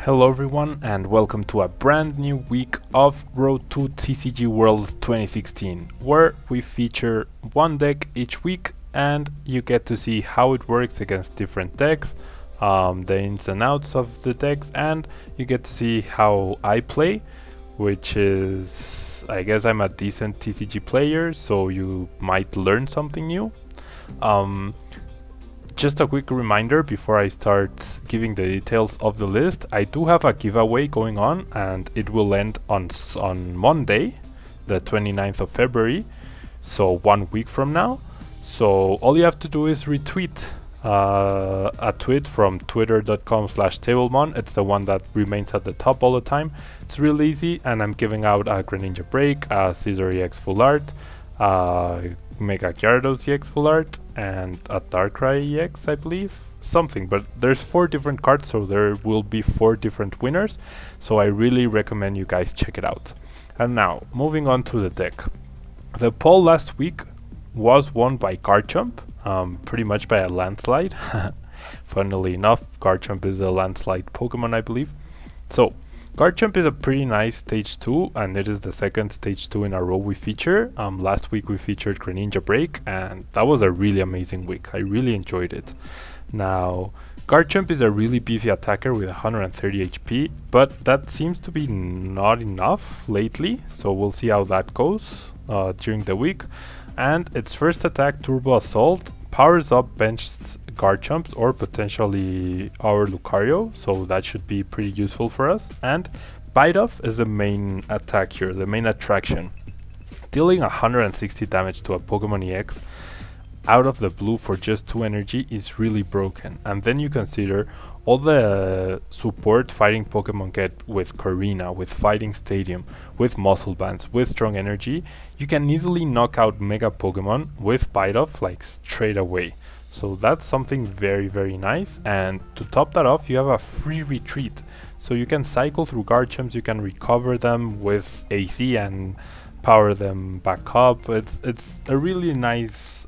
Hello everyone and welcome to a brand new week of Road to TCG Worlds 2016, where we feature one deck each week and you get to see how it works against different decks, the ins and outs of the decks, and you get to see how I play, which is, I guess I'm a decent TCG player, so you might learn something new. Just a quick reminder before I start giving the details of the list, I do have a giveaway going on and it will end on Monday, the 29th of February, so 1 week from now. So all you have to do is retweet a tweet from twitter.com/Tablemon. It's the one that remains at the top all the time. It's real easy, and I'm giving out a Greninja Break, a Scizor EX Full Art, Mega Gyarados EX Full Art, and a Darkrai EX, I believe, something, but there's 4 different cards, so there will be 4 different winners, so I really recommend you guys check it out. And now, moving on to the deck. The poll last week was won by Garchomp, pretty much by a landslide. Funnily enough, Garchomp is a landslide Pokemon, I believe. So, Garchomp is a pretty nice stage 2, and it is the second stage 2 in a row we feature. Last week we featured Greninja Break, and that was a really amazing week. I really enjoyed it. Now, Garchomp is a really beefy attacker with 130 HP, but that seems to be not enough lately, so we'll see how that goes during the week. And its first attack, Turbo Assault, powers up benched Garchomps or potentially our Lucario, so that should be pretty useful for us. And Bite Off is the main attack here, the main attraction. Dealing 160 damage to a Pokemon EX out of the blue for just 2 energy is really broken. And then you consider all the support fighting Pokemon get with Korrina, with Fighting Stadium, with Muscle Bands, with Strong Energy. You can easily knock out Mega Pokemon with Bite Off like straight away. So that's something very, very nice. And to top that off, you have a free retreat. So you can cycle through Garchomps, you can recover them with AC and power them back up. It's a really nice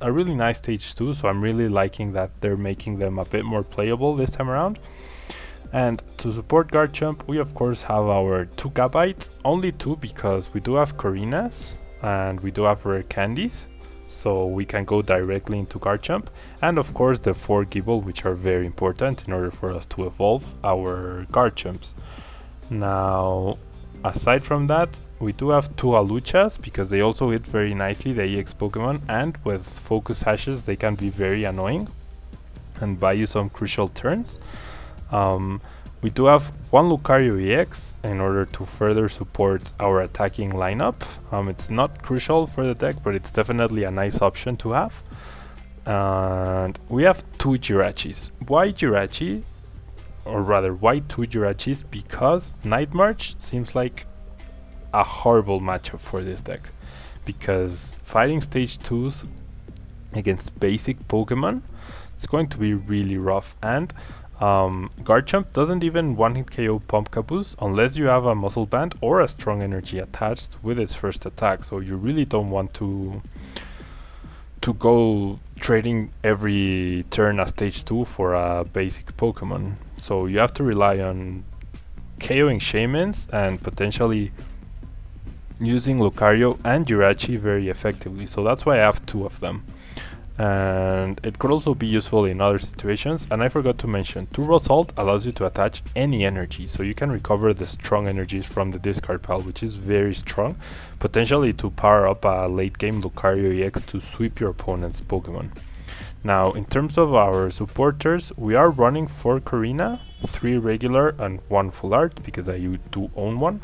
stage 2, so I'm really liking that they're making them a bit more playable this time around. And to support Garchomp, we of course have our 2 Gabites, only 2 because we do have Korrinas and we do have rare candies, so we can go directly into Garchomp, and of course the 4 Gible, which are very important in order for us to evolve our Garchomps. Now, aside from that, we do have 2 Hawluchas because they also hit very nicely the EX Pokemon, and with focus Sashes they can be very annoying and buy you some crucial turns. We do have 1 Lucario EX in order to further support our attacking lineup. It's not crucial for the deck, but it's definitely a nice option to have. And we have 2 Jirachis. Why Jirachi? Or rather, why 2 Jirachis? Because Night March seems like a horrible matchup for this deck, because fighting stage 2s against basic Pokemon, it's going to be really rough. And Garchomp doesn't even one-hit KO Pump Caboose unless you have a Muscle Band or a Strong Energy attached with its first attack, so you really don't want to go trading every turn a stage 2 for a basic Pokemon. So you have to rely on KOing Shaymins and potentially using Lucario and Jirachi very effectively, so that's why I have 2 of them. And it could also be useful in other situations. And I forgot to mention, Turbo Assault allows you to attach any energy, so you can recover the strong energies from the discard pile, which is very strong, potentially to power up a late game Lucario EX to sweep your opponent's Pokemon. Now, in terms of our supporters, we are running 4 Korrina, 3 regular and 1 full art because I do own one.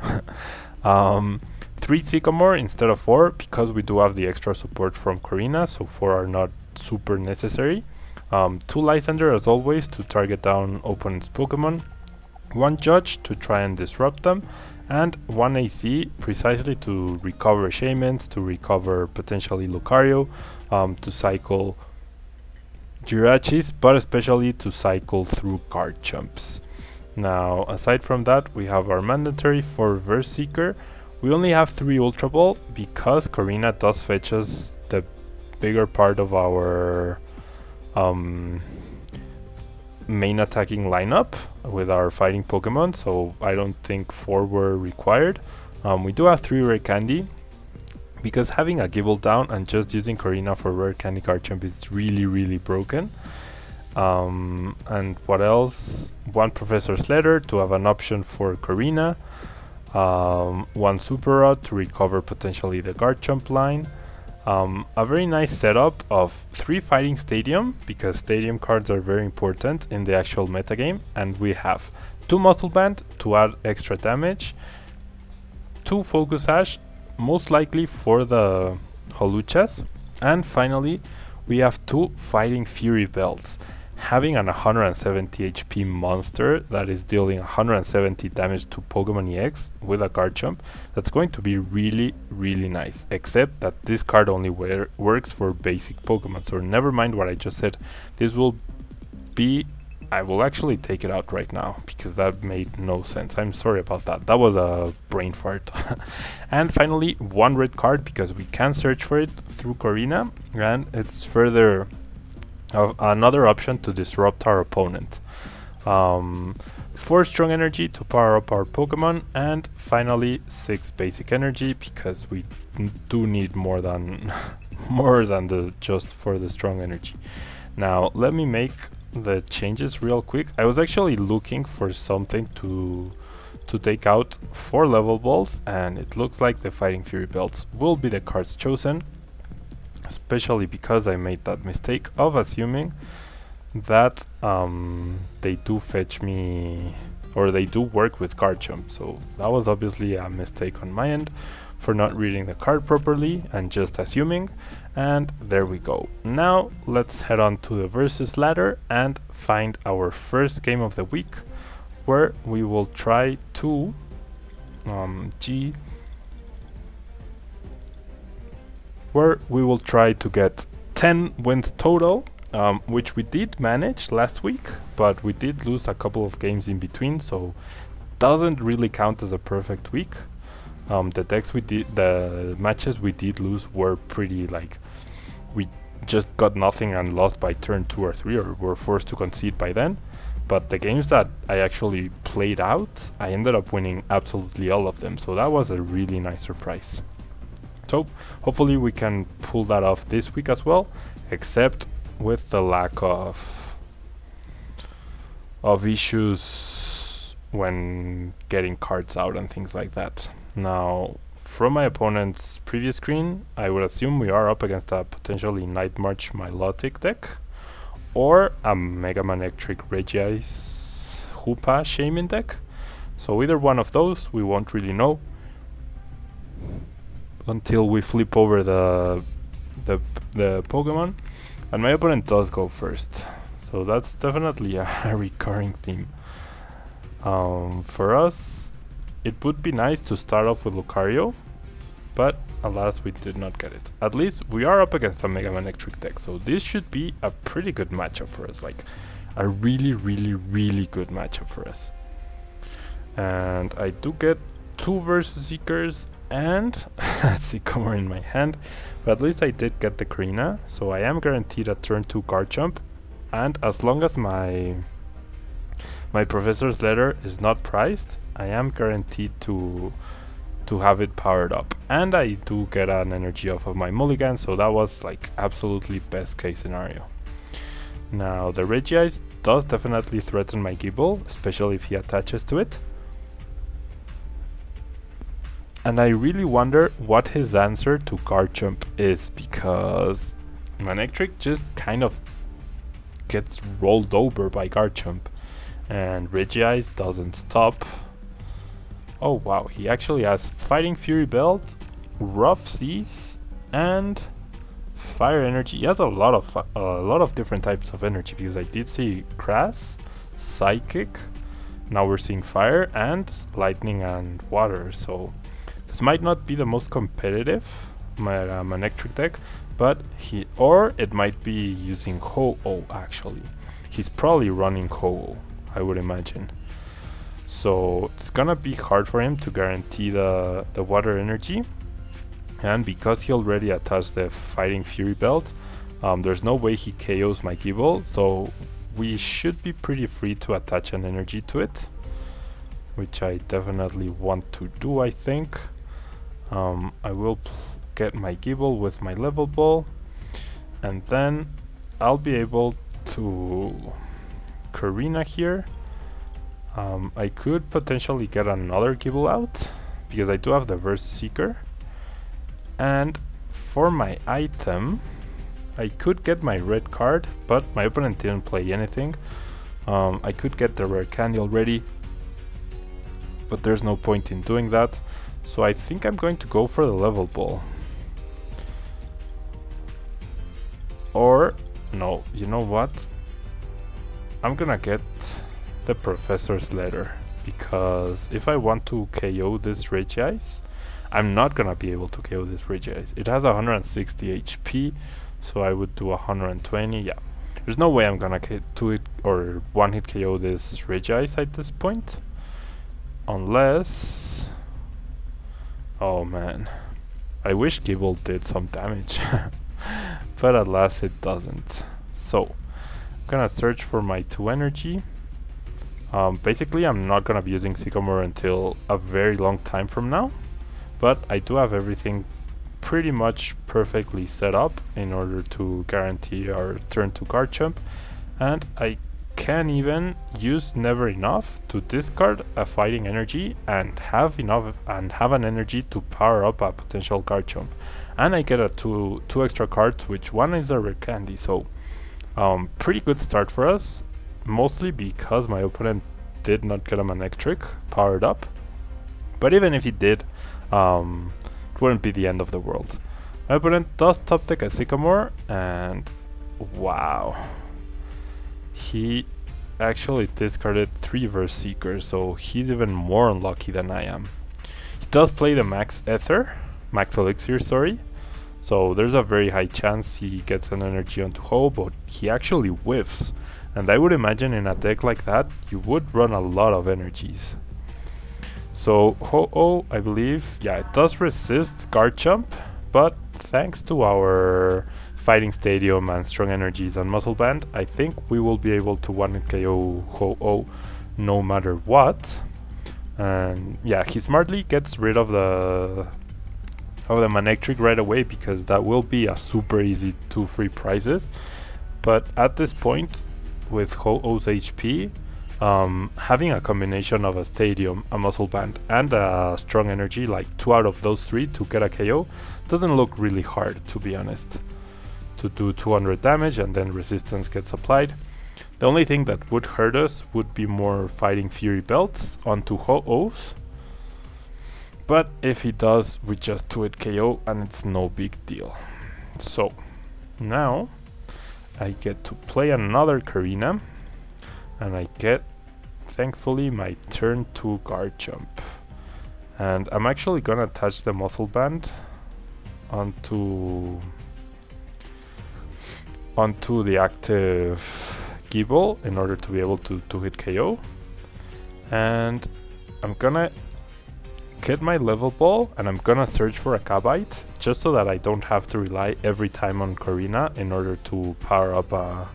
3 Sycamore instead of 4 because we do have the extra support from Korrina, so 4 are not super necessary. 2 Lysander as always to target down opponent's Pokemon, 1 Judge to try and disrupt them, and 1 AC precisely to recover Shaymins, to recover potentially Lucario, to cycle Jirachis, but especially to cycle through Garchomps. Now, aside from that, we have our mandatory 4 Reverse Seeker. We only have 3 Ultra Ball because Korrina does fetch us the bigger part of our main attacking lineup with our fighting Pokemon, so I don't think 4 were required. We do have 3 rare candy, because having a Gible down and just using Corina for rare candy Garchomp is really broken. And what else? 1 Professor's Letter to have an option for Corina, 1 Super Rod to recover potentially the Garchomp line, a very nice setup of 3 Fighting Stadium, because Stadium cards are very important in the actual metagame, and we have 2 Muscle Band to add extra damage, 2 Focus Sash, most likely for the Hawluchas, and finally we have 2 Fighting Fury Belts. Having an 170 HP monster that is dealing 170 damage to Pokemon EX with a Garchomp, that's going to be really nice, except that this card only works for basic Pokemon, so never mind what I just said. This will be, I will actually take it out right now, because that made no sense. I'm sorry about that. That was a brain fart. And finally, 1 red card, because we can search for it through Corina, and it's further another option to disrupt our opponent. 4 strong energy to power up our Pokemon, and finally 6 basic energy, because we do need more than the just for the strong energy. Now let me make the changes real quick. I was actually looking for something to take out 4 level balls, and it looks like the Fighting Fury Belts will be the cards chosen, especially because I made that mistake of assuming that they do fetch me, or they do work with Garchomp. So that was obviously a mistake on my end for not reading the card properly and just assuming. And there we go. Now let's head on to the versus ladder and find our first game of the week, where we will try to get 10 wins total, which we did manage last week, but we did lose a couple of games in between, so doesn't really count as a perfect week. The matches we did lose were pretty, like, we just got nothing and lost by turn 2 or 3, or were forced to concede by then. But the games that I actually played out, I ended up winning absolutely all of them, so that was a really nice surprise. So hopefully we can pull that off this week as well, except with the lack of issues when getting cards out and things like that. Now, from my opponent's previous screen, I would assume we are up against a potentially Night March Milotic deck, or a Mega Manectric Regice Hoopa Shaymin deck. So either one of those, we won't really know until we flip over the Pokemon, and my opponent does go first, so that's definitely a recurring theme. For us, it would be nice to start off with Lucario, but alas, we did not get it. At least we are up against a Mega Manectric deck, so this should be a pretty good matchup for us, like a really good matchup for us. And I do get 2 Versus Seekers and a Sycamore in my hand, but at least I did get the Corina, so I am guaranteed a turn 2 Garchomp, and as long as my Professor's Letter is not priced, I am guaranteed to have it powered up, and I do get an energy off of my mulligan, so that was like absolutely best case scenario. Now the Regice does definitely threaten my Gible, especially if he attaches to it. And I really wonder what his answer to Garchomp is, because Manectric just kind of gets rolled over by Garchomp, and Regice doesn't stop. Oh wow, he actually has Fighting Fury Belt, Rough Seas, and Fire Energy. He has a lot of different types of energy, because I did see Grass, Psychic, now we're seeing Fire, and Lightning and Water, so this might not be the most competitive Manectric deck, but it might be using Ho-Oh actually. He's probably running Ho-Oh, I would imagine. So it's gonna be hard for him to guarantee the water energy, and because he already attached the Fighting Fury Belt, there's no way he KOs my Gible, so we should be pretty free to attach an energy to it, which I definitely want to do, I think. I will get my Gible with my level ball, and then I'll be able to Karina here. I could potentially get another Gible out, because I do have the Verse Seeker. And for my item, I could get my red card, but my opponent didn't play anything. I could get the rare candy already, but there's no point in doing that. So I think I'm going to go for the level ball. Or, no, you know what? I'm gonna get the Professor's Letter, because if I want to KO this Regice, I'm not gonna be able to KO this Regice. It has 160 HP, so I would do 120. Yeah, there's no way I'm gonna do it or one-hit KO this Regice at this point, unless... Oh man, I wish Gible did some damage, but alas it doesn't. So I'm gonna search for my 2 energy. Basically I'm not gonna be using Sycamore until a very long time from now, but I do have everything pretty much perfectly set up in order to guarantee our turn to Garchomp, and I can even use Never Enough to discard a fighting energy and have an energy to power up a potential Garchomp, and I get a two extra cards, which one is a rare candy. So pretty good start for us, mostly because my opponent did not get a Manectric powered up, but even if he did, it wouldn't be the end of the world. My opponent does top deck a Sycamore, and wow, he actually discarded 3 Verse Seekers, so he's even more unlucky than I am. He does play the Max Elixir, sorry, so there's a very high chance he gets an energy onto Ho, but he actually whiffs, and I would imagine in a deck like that you would run a lot of energies. So Ho-Oh, I believe, yeah, it does resist Garchomp, but thanks to our Fighting Stadium and strong energies and Muscle Band, I think we will be able to one-hit KO Ho-Oh no matter what. And yeah, he smartly gets rid of the Manectric right away, because that will be a super easy 2 free prizes. But at this point, with Ho-Oh's HP, having a combination of a Stadium, a Muscle Band, and a strong energy, like 2 out of those 3 to get a KO, doesn't look really hard, to be honest. To do 200 damage and then resistance gets applied. The only thing that would hurt us would be more Fighting Fury belts onto Ho-Ohs, but if he does, we just 2-hit KO and it's no big deal. So now I get to play another Karina, and I get, thankfully, my turn to Garchomp. And I'm actually gonna attach the Muscle Band onto the active Gible in order to be able to hit KO. And I'm gonna get my level ball, and I'm gonna search for a Kabite, just so that I don't have to rely every time on Karina in order to power up a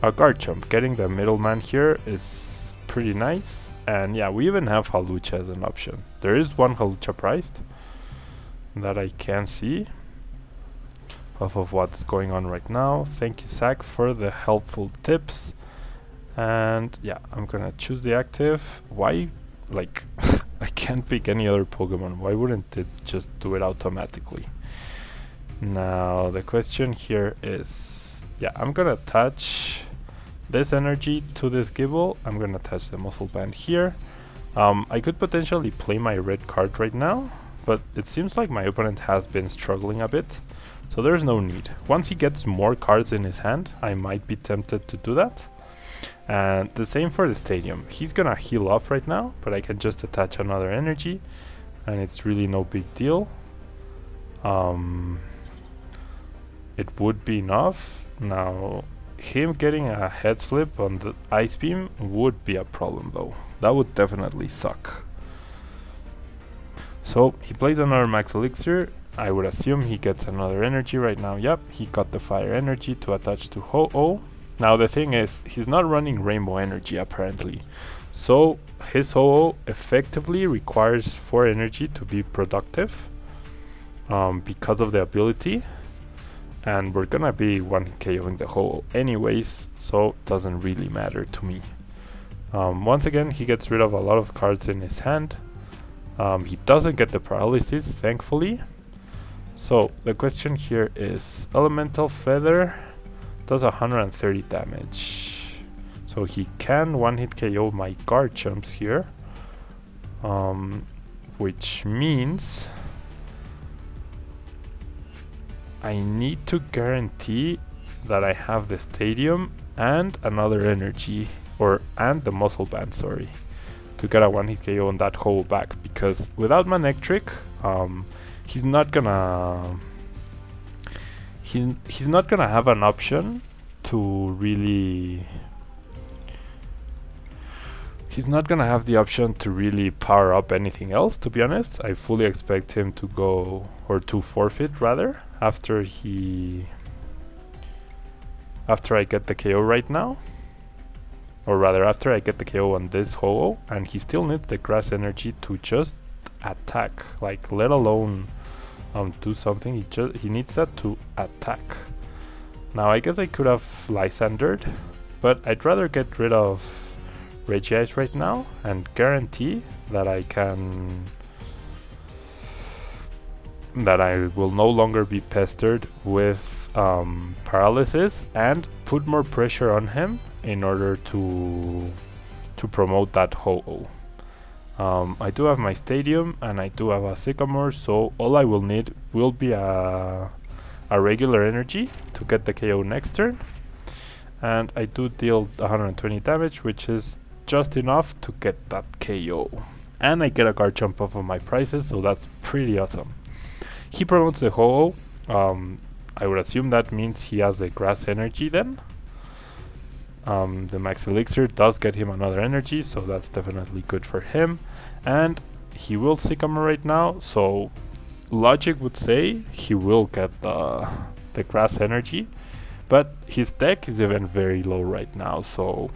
Garchomp. Getting the middleman here is pretty nice, and yeah, we even have Hawlucha as an option. There is one Hawlucha priced that I can see off of what's going on right now. Thank you, Zach, for the helpful tips. And yeah, I'm gonna choose the active. Why, like, I can't pick any other Pokemon. Why wouldn't it just do it automatically? Now the question here is, yeah, I'm gonna attach this energy to this Gible. I'm gonna attach the Muscle Band here. I could potentially play my red card right now, but it seems like my opponent has been struggling a bit, so there's no need. Once he gets more cards in his hand, I might be tempted to do that. And the same for the Stadium. He's gonna heal off right now, but I can just attach another energy, and it's really no big deal. It would be enough. Now, him getting a head slip on the Ice Beam would be a problem though. That would definitely suck. So he plays another Max Elixir. I would assume he gets another energy right now. Yep, he got the Fire energy to attach to Ho-Oh. Now the thing is, he's not running Rainbow Energy apparently, so his Ho-Oh effectively requires 4 energy to be productive because of the ability, and we're gonna be one KOing the Ho-Oh anyways, so it doesn't really matter to me. Once again, he gets rid of a lot of cards in his hand. He doesn't get the paralysis, thankfully. So the question here is, Elemental Feather does 130 damage, so he can one-hit KO my Garchomps here, which means I need to guarantee that I have the Stadium and another energy, and the Muscle Band, sorry, to get a one-hit KO on that Ho-Oh back, because without Manectric, he's not gonna he's not gonna have an option to really power up anything else, to be honest. I fully expect him to go, or to forfeit rather, after I get the KO right now, or rather after I get the KO on this Ho-Oh, and he still needs the grass energy to just attack, like, let alone do something. He needs that to attack. Now I guess I could have Lysandered, but I'd rather get rid of Regice right now and guarantee that I will no longer be pestered with paralysis, and put more pressure on him in order to promote that Ho-Oh. I do have my Stadium and I do have a Sycamore, so all I will need will be a regular energy to get the KO next turn, and I do deal 120 damage, which is just enough to get that KO, and I get a Garchomp off of my prices, so that's pretty awesome. He promotes the Ho-Oh. I would assume that means he has the grass energy then. The Max Elixir does get him another energy, so that's definitely good for him, and he will Sycamore right now, so logic would say he will get the grass energy, but his deck is even very low right now, so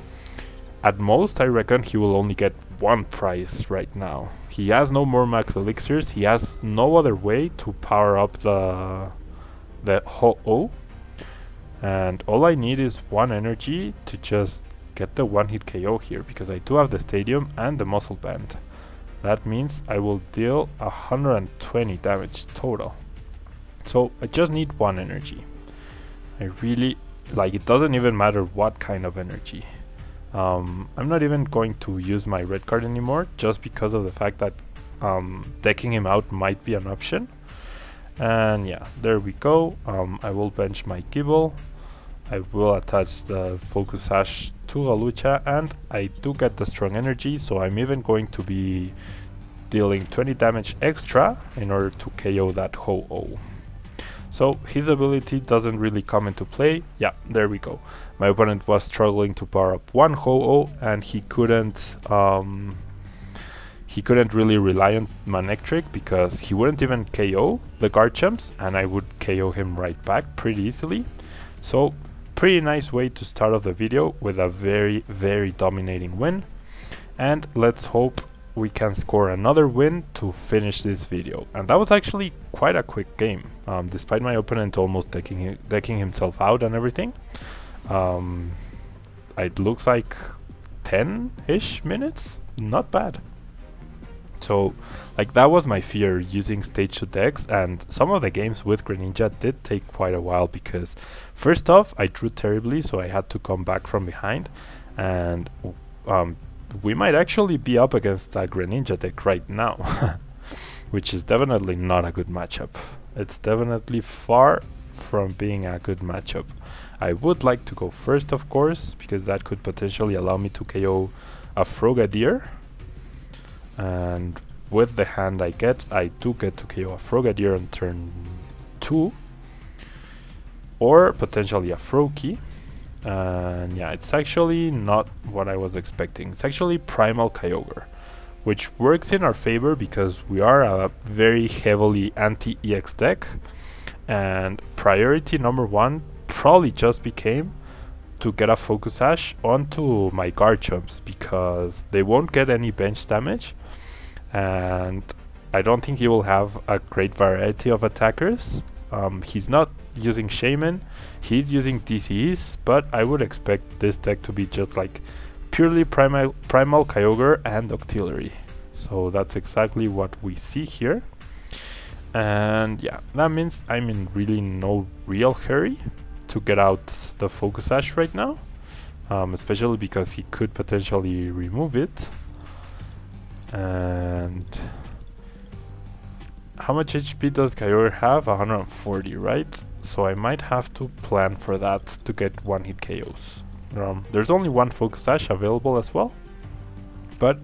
at most I reckon he will only get 1 prize right now. He has no more Max Elixirs, he has no other way to power up the Ho-Oh, and all I need is 1 energy to just get the one-hit KO here, because I do have the Stadium and the Muscle Band. That means I will deal 120 damage total. So I just need 1 energy. I really, like, it doesn't even matter what kind of energy. I'm not even going to use my red card anymore, just because of the fact that decking him out might be an option. And yeah, there we go. I will bench my Gible. I will attach the Focus Sash to Hawlucha, and I do get the strong energy, so I'm even going to be dealing 20 damage extra in order to KO that Ho-Oh. So his ability doesn't really come into play. Yeah, there we go. My opponent was struggling to power up 1 Ho-Oh, and he couldn't really rely on Manectric, because he wouldn't even KO the Garchomps, and I would KO him right back pretty easily. So pretty nice way to start off the video with a very, very dominating win, and let's hope we can score another win to finish this video. And that was actually quite a quick game, despite my opponent almost decking himself out and everything. It looks like 10-ish minutes, not bad. So, like, that was my fear using stage 2 decks, and some of the games with Greninja did take quite a while, because first off I drew terribly, so I had to come back from behind, and we might actually be up against a Greninja deck right now, which is definitely not a good matchup. It's definitely far from being a good matchup. I would like to go first, of course, because that could potentially allow me to KO a Frogadier. And with the hand I do get to KO a Frogadier on turn 2, or potentially a Froakie. And yeah, it's actually not what I was expecting. It's actually Primal Kyogre, which works in our favor because we are a very heavily anti-EX deck, and priority number 1 probably just became to get a Focus Sash onto my Garchomps because they won't get any bench damage, and I don't think he will have a great variety of attackers. He's not using Shaymin, he's using DCs, but I would expect this deck to be just like purely Primal Kyogre and Octillery. So that's exactly what we see here. And yeah, that means I'm in really no real hurry to get out the Focus Sash right now, especially because he could potentially remove it. And how much HP does Kyogre have? 140, right? So I might have to plan for that to get one-hit KOs. There's only one Focus Sash available as well, but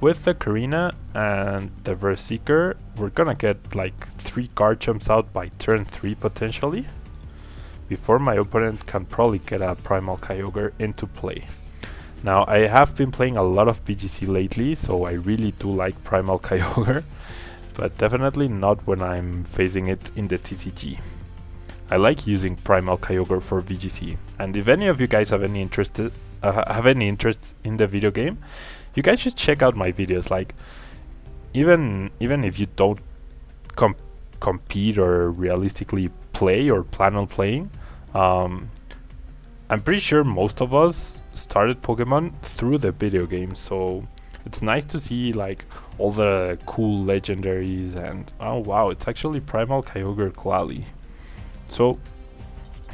with the Karina and the Verseeker, we're gonna get like 3 Garchomps out by turn 3 potentially, before my opponent can probably get a Primal Kyogre into play. Now, I have been playing a lot of BGC lately, so I really do like Primal Kyogre, but definitely not when I'm facing it in the TCG. I like using Primal Kyogre for VGC, and if any of you guys have any interest in the video game, you guys should check out my videos. Like, even if you don't compete or realistically play or plan on playing, I'm pretty sure most of us started Pokemon through the video game, so it's nice to see like all the cool legendaries. And oh wow, it's actually Primal Kyogre Glalie. So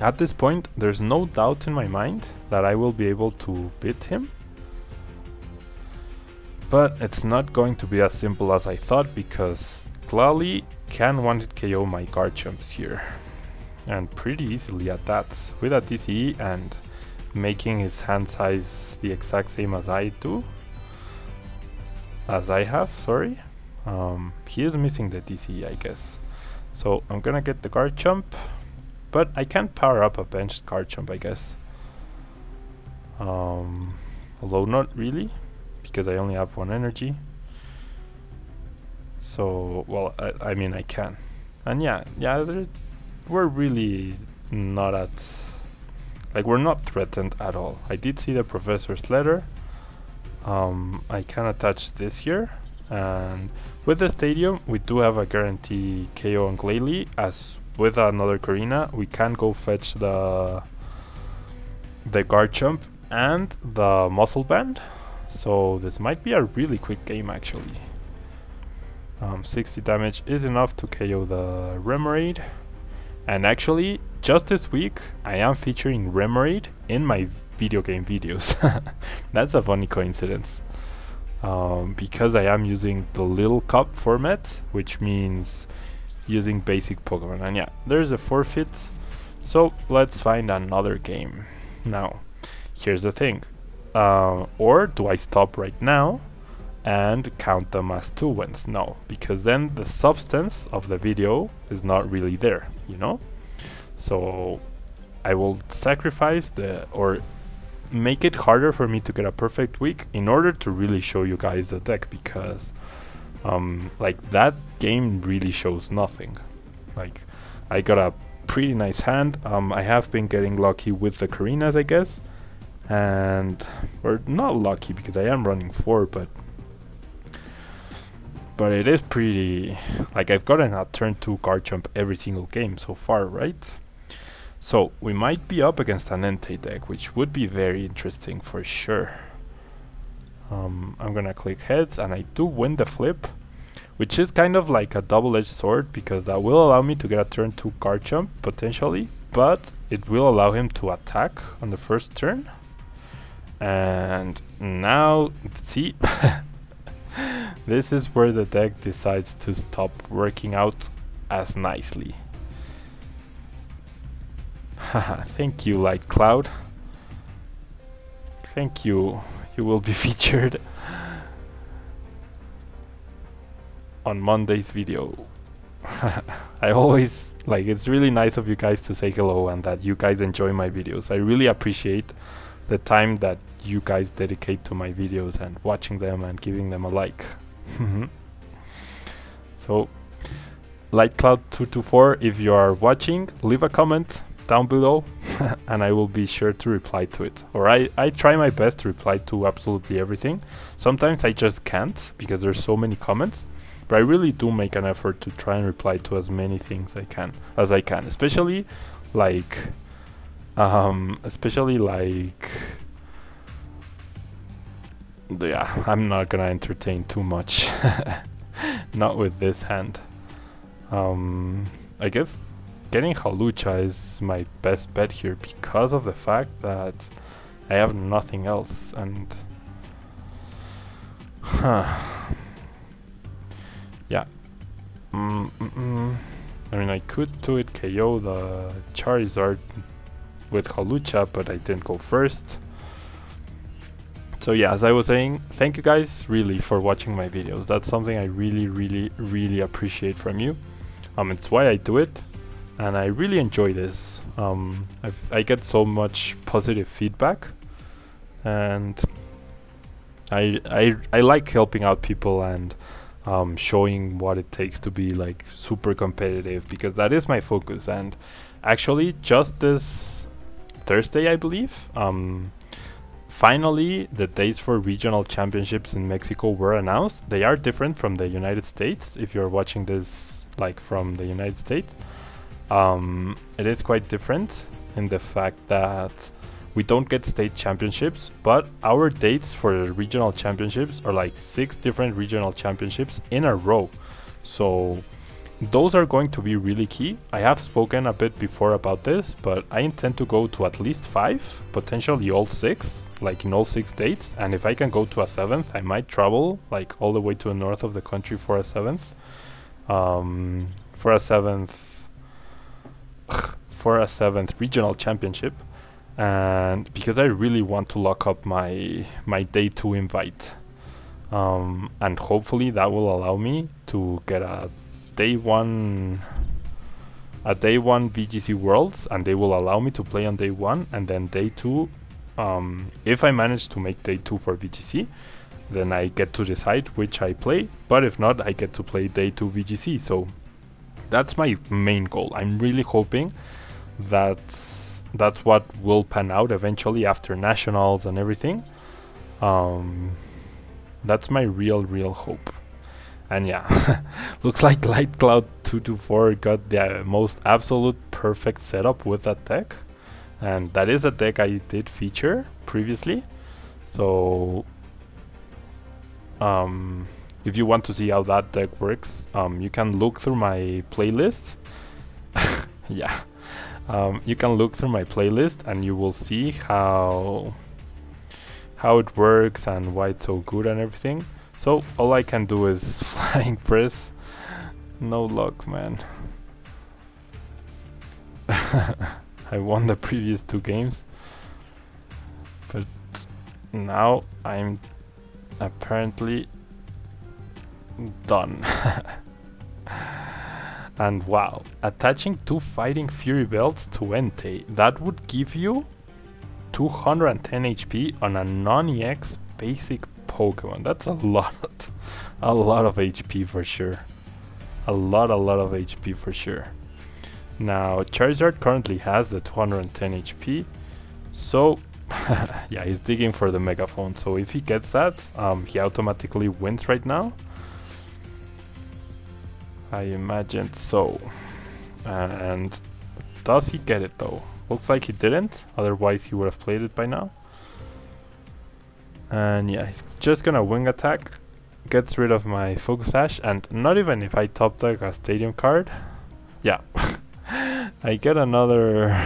at this point, there's no doubt in my mind that I will be able to beat him. But it's not going to be as simple as I thought, because Glalie can one-hit KO my Garchomps here. And pretty easily at that, with a DCE and making his hand size the exact same as I have, sorry. He is missing the DCE, I guess. So I'm gonna get the Garchomp, but I can't power up a benched Garchomp, I guess. Although not really, because I only have 1 energy. So, well, I mean I can. And yeah, we're really not at, like, we're not threatened at all. I did see the professor's letter. I can attach this here, and with the stadium we do have a guarantee KO on Glalie, as with another Karina we can go fetch the Garchomp and the Muscle Band. So this might be a really quick game actually. 60 damage is enough to KO the Remoraid. And actually, just this week, I am featuring Remoraid in my video game videos. That's a funny coincidence. Because I am using the little cup format, which means using basic Pokemon. And yeah, there's a forfeit. So let's find another game. Now, here's the thing. Or do I stop right now and count them as 2 wins? No, because then the substance of the video is not really there, you know? So I will sacrifice or make it harder for me to get a perfect week in order to really show you guys the deck, because like that game really shows nothing. Like, I got a pretty nice hand. I have been getting lucky with the Karinas, I guess, and or not lucky because I am running 4, but it is pretty, like, I've gotten a turn 2 Garchomp every single game so far, right? So we might be up against an Entei deck, which would be very interesting for sure. I'm gonna click heads, and I do win the flip, which is kind of like a double-edged sword, because that will allow me to get a turn 2 Garchomp potentially, but it will allow him to attack on the first turn. And now, see, this is where the deck decides to stop working out as nicely. Haha, thank you, Light Cloud. Thank you. You will be featured on Monday's video. I always, like, it's really nice of you guys to say hello and that you guys enjoy my videos. I really appreciate the time that you guys dedicate to my videos and watching them and giving them a like. So, Lightcloud224, if you are watching, leave a comment down below. and I will be sure to reply to it. Or I try my best to reply to absolutely everything. Sometimes I just can't because there's so many comments, but I really do make an effort to try and reply to as many things as I can, especially like yeah, I'm not gonna entertain too much. Not with this hand. I guess getting Hawlucha is my best bet here because of the fact that I have nothing else, and yeah. I mean, I could 2-hit KO the Charizard with Hawlucha, but I didn't go first. So yeah, as I was saying, thank you guys really for watching my videos. That's something I really appreciate from you. It's why I do it, and I really enjoy this. I get so much positive feedback, and I like helping out people and showing what it takes to be like super competitive, because that is my focus. And actually, just this Thursday, I believe, finally the dates for regional championships in Mexico were announced. They are different from the United States. If you're watching this like from the United States, it is quite different in the fact that we don't get state championships, but our dates for the regional championships are like 6 different regional championships in a row. So those are going to be really key. I have spoken a bit before about this, but I intend to go to at least 5, potentially all 6, like in all 6 dates. And if I can go to a 7th, I might travel like all the way to the north of the country for a 7th. For a 7th regional championship. And because I really want to lock up my day 2 invite, and hopefully that will allow me to get a day 1 VGC Worlds, and they will allow me to play on day 1, and then day 2, if I manage to make day 2 for VGC, then I get to decide which I play, but if not, I get to play day 2 VGC. So that's my main goal. I'm really hoping that's what will pan out eventually after nationals and everything. That's my real hope. And yeah, looks like Light Cloud 224 got the most absolute perfect setup with that deck, and that is a deck I did feature previously. So if you want to see how that deck works, you can look through my playlist. Yeah, you can look through my playlist and you will see how it works and why it's so good and everything. So all I can do is flying press. No luck, man. I won the previous 2 games, but now I'm apparently done. And wow, attaching 2 Fighting Fury belts to Entei, that would give you 210 HP on a non-EX basic Pokemon. That's a lot of HP for sure. A lot of HP for sure. Now Charizard currently has the 210 HP, so yeah, he's digging for the Megaphone. So if he gets that, he automatically wins right now, I imagine so. And does he get it though? Looks like he didn't, otherwise he would have played it by now. And yeah, he's just gonna wing attack, gets rid of my Focus Sash, and not even if I top deck a Stadium card, yeah, I get another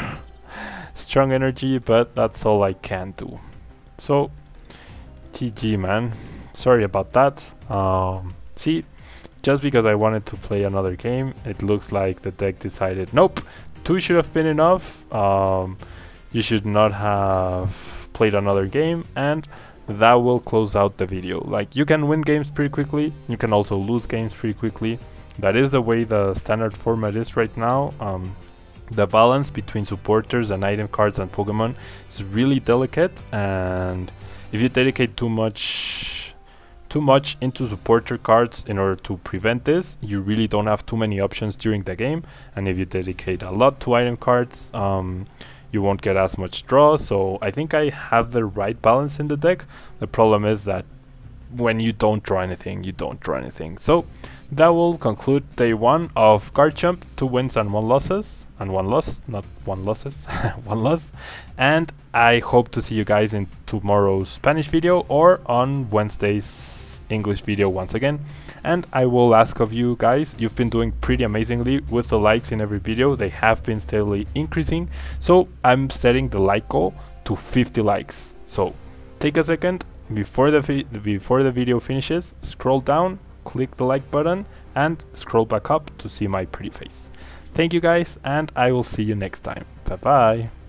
Strong Energy, but that's all I can do. So GG, man, sorry about that. See, just because I wanted to play another game, it looks like the deck decided, nope, 2 should have been enough, you should not have played another game, and that will close out the video. Like, you can win games pretty quickly, you can also lose games pretty quickly. That is the way the standard format is right now. The balance between supporters and item cards and Pokemon is really delicate, and if you dedicate too much into supporter cards in order to prevent this, you really don't have too many options during the game. And if you dedicate a lot to item cards, you won't get as much draw. So I think I have the right balance in the deck. The problem is that when you don't draw anything, you don't draw anything. So that will conclude day 1 of Garchomp, 2 wins and 1 losses. And 1 loss, not 1 losses, 1 loss. And I hope to see you guys in tomorrow's Spanish video or on Wednesday's English video once again. And I will ask of you guys, you've been doing pretty amazingly with the likes in every video. They have been steadily increasing. So I'm setting the like goal to 50 likes. So take a second before the video finishes, scroll down, click the like button and scroll back up to see my pretty face. Thank you guys, and I will see you next time. Bye bye.